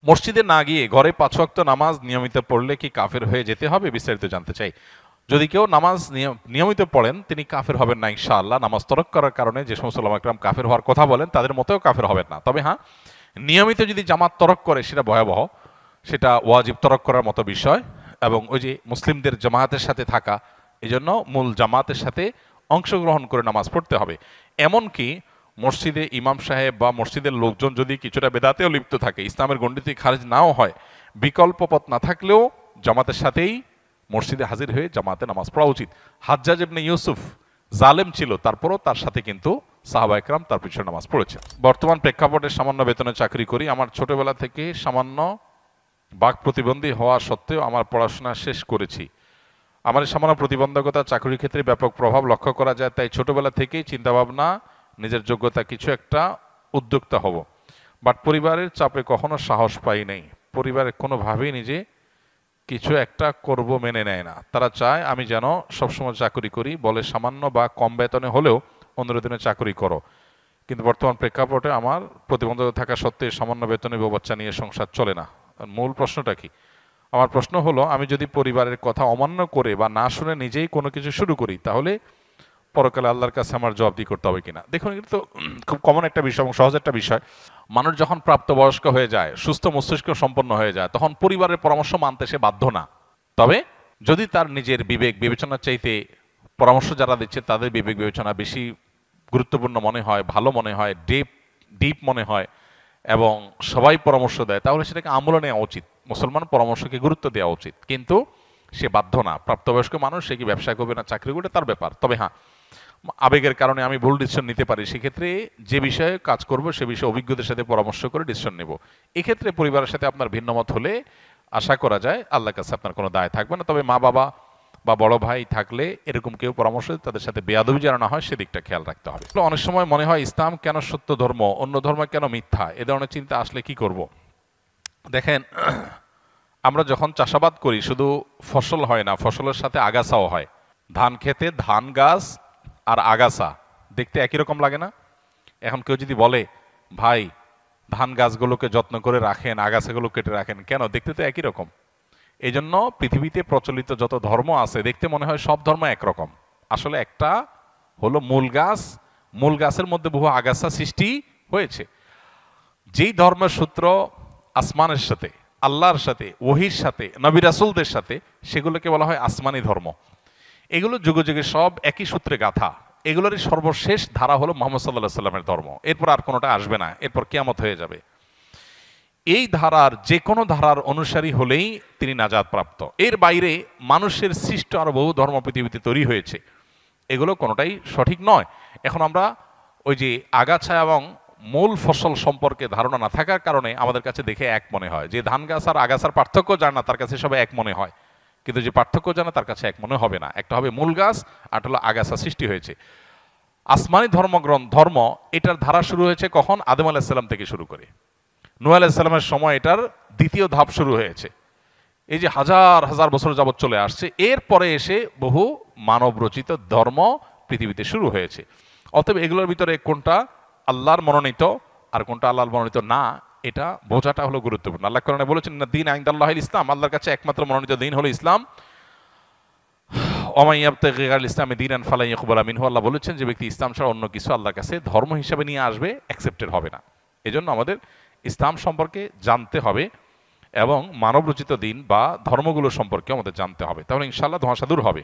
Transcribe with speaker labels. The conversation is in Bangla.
Speaker 1: মসজিদে না গিয়ে ঘরে 5 ওয়াক্ত নামাজ নিয়মিত পড়লে কি কাফের হয়ে যেতে হবে? বিস্তারিত জানতে চাই। যদি কেউ নামাজ নিয়মিত পড়েন তিনি কাফের হবেন না ইনশাআল্লাহ। নামাজ তরক করার কারণে যে সমস্ত ওলামা একরাম কাফের হওয়ার কথা বলেন তাদের মতেও কাফের হবেন না। তবে হ্যাঁ, নিয়মিত যদি জামাত তরক করে সেটা ভয়াবহ, সেটা ওয়াজিব তরক করার মতো বিষয়। এবং ওই যে মুসলিমদের জামাতের সাথে থাকা, এজন্য মূল জামাতের সাথে অংশগ্রহণ করে নামাজ পড়তে হবে। এমনকি মসজিদে ইমাম সাহেব বা মসজিদের লোকজন যদি কিছুটা বেদাতেও লিপ্ত থাকে, ইসলামের গণ্ডিতে খারিজ নাও হয়, বিকল্প পথ না থাকলেও জামাতের সাথেই মসজিদে হাজির হয়ে জামাতে নামাজ পড়া উচিত। হাজ্জাজ ইবনে ইউসুফ জালেম ছিল, তারপরও তার সাথে কিন্তু সাহাবা একরাম তার পিছনে নামাজ পড়েছে। বর্তমান প্রেক্ষাপটে সামান্য বেতনে চাকরি করি। আমার ছোটবেলা থেকে সামান্য বাক প্রতিবন্ধী হওয়া সত্ত্বেও আমার পড়াশোনা শেষ করেছি। আমার এই সামান্য প্রতিবন্ধকতা চাকরির ক্ষেত্রে ব্যাপক প্রভাব লক্ষ্য করা যায়, তাই ছোটবেলা থেকেই চিন্তাভাবনা নিজের যোগ্যতা কিছু একটা উদ্যোক্তা হব। বাট পরিবারের চাপে কখনো সাহস পাই নাই। পরিবারের কোনোভাবেই নিজে কিছু একটা করব মেনে নেয় না। তারা চায় আমি যেন সবসময় চাকরি করি, বলে সামান্য বা কম বেতনে হলেও 15 দিনে চাকরি করো। কিন্তু বর্তমান প্রেক্ষাপটে আমার প্রতিবন্ধকতা থাকা সত্ত্বেও সামান্য বেতনে বউ বাচ্চা নিয়ে সংসার চলে না। মূল প্রশ্নটা কি? আমার প্রশ্ন হলো, আমি যদি পরিবারের কথা অমান্য করে বা না শুনে নিজেই কোনো কিছু শুরু করি, তাহলে পরকালে আল্লাহর কাছে আমার জবাবদিহি করতে হবে কিনা? দেখুন, এটা তো খুব কমন একটা বিষয় এবং সহজ একটা বিষয়। মানুষ যখন প্রাপ্তবয়স্ক হয়ে যায়, সুস্থ মস্তিষ্ক সম্পন্ন হয়ে যায়, তখন পরিবারের পরামর্শ মানতে সে বাধ্য না। তবে যদি তার নিজের বিবেক বিবেচনার চাইতে পরামর্শ যারা দিচ্ছে তাদের বিবেক বিবেচনা বেশি গুরুত্বপূর্ণ মনে হয়, ভালো মনে হয়, ডিপ মনে হয় এবং সবাই পরামর্শ দেয়, তাহলে সেটাকে আমলে নেওয়া উচিত। মুসলমান পরামর্শকে গুরুত্ব দেওয়া উচিত, কিন্তু সে বাধ্য না। প্রাপ্তবয়স্ক মানুষ, সে কি ব্যবসা করবে না চাকরি করবে তার ব্যাপার। তবে হ্যাঁ, আবেগের কারণে আমি ভুল ডিসিশন নিতে পারি, সেক্ষেত্রে যে বিষয়ে কাজ করব সে বিষয়ে অভিজ্ঞদের সাথে পরামর্শ করে ডিসিশন নেব। এক্ষেত্রে পরিবারের সাথে আপনার ভিন্নমত হলে আশা করা যায় আল্লাহর কাছে আপনার কোনো দায় থাকবে না। তবে মা বাবা বা বড় ভাই থাকলে এরকম কেউ পরামর্শ দিলে তাদের সাথে বেয়াদবি যেন না হয় সেদিকটা খেয়াল রাখতে হবে। অনেক সময় মনে হয় ইসলাম কেন সত্য ধর্ম, অন্য ধর্ম কেন মিথ্যা, এ ধরনের চিন্তা আসলে কি করব? দেখেন, আমরা যখন চাষাবাদ করি শুধু ফসল হয় না, ফসলের সাথে আগাছাও হয়। ধান খেতে ধান গাছ আর আগাছা দেখতে একই রকম লাগে না? এখন কেউ যদি বলে ভাই ধান গাছগুলোকে যত্ন করে রাখেন, আগাছাগুলো কেটে রাখেন, কেন? দেখতে তো একই রকম। এই জন্য পৃথিবীতে প্রচলিত যত ধর্ম আছে দেখতে মনে হয় সব ধর্ম একরকম। আসলে একটা হলো মূল গাছ, মূল গাছের মধ্যে বহু আগাছা সৃষ্টি হয়েছে। যেই ধর্মের সূত্র আসমানের সাথে, আল্লাহর সাথে, ওহির সাথে, নবী রাসূলদের সাথে, সেগুলোকে বলা হয় আসমানি ধর্ম। এগুলো যুগে যুগে সব একই সূত্রে গাথা। এগুলোরই সর্বশেষ ধারা হলো মুহাম্মদ সাল্লাল্লাহু আলাইহি সাল্লামের ধর্ম। এরপর আর কোনোটা আসবে না, এরপর কিয়ামত হয়ে যাবে। এই ধারার যে কোনো ধারার অনুসারী হলেই তিনি নাজাত প্রাপ্ত। এর বাইরে মানুষের সৃষ্ট আরো বহু ধর্ম পৃথিবীতে তৈরি হয়েছে, এগুলো কোনোটাই সঠিক নয়। এখন আমরা ওই যে আগাছা এবং মূল ফসল সম্পর্কে ধারণা না থাকার কারণে আমাদের কাছে দেখে এক মনে হয়। যে ধান গাছ আর আগাছার পার্থক্য জানে না তার কাছে সবাই এক মনে হয়, কিন্তু যে পার্থক্য জানে তার কাছে এক মনে হবে না। একটা হবে মূল গাছ, আর হলো আগাছা সৃষ্টি হয়েছে। আসমানি ধর্ম, এটার ধারা শুরু হয়েছে কখন? আদম আলাইহিস সালাম থেকে শুরু করে নূহ আলাইহিস সালামের সময় এটার দ্বিতীয় ধাপ শুরু হয়েছে। এই যে হাজার হাজার বছর যাবৎ চলে আসছে, এরপরে এসে বহু মানব রচিত ধর্ম পৃথিবীতে শুরু হয়েছে। অতএব এগুলোর ভিতরে কোনটা আল্লাহর মনোনীত আর কোনটা আল্লাহর মনোনীত না, এটা বোঝাটা হলো গুরুত্বপূর্ণ। আল্লাহ কোরআনে বলেছেন না দিন ইনদাল্লাহিল ইসলাম, আল্লাহর কাছে একমাত্র মনোনীত দিন হলো ইসলাম। ওয়া মান ইয়াবতাগি গায়রাল ইসলামি দীনান ফালান ইউকবালা মিনহু, আল্লাহ বলেছেন যে ব্যক্তি ইসলাম ছাড়া অন্য কিছু আল্লাহর কাছে ধর্ম হিসেবে নিয়ে আসবে, অ্যাকসেপ্টেড হবে না। এজন্য আমাদের ইসলাম সম্পর্কে জানতে হবে এবং মানব রচিত দিন বা ধর্মগুলো সম্পর্কে আমাদের জানতে হবে, তাহলে ইনশাআল্লাহ ধোঁয়াশা দূর হবে।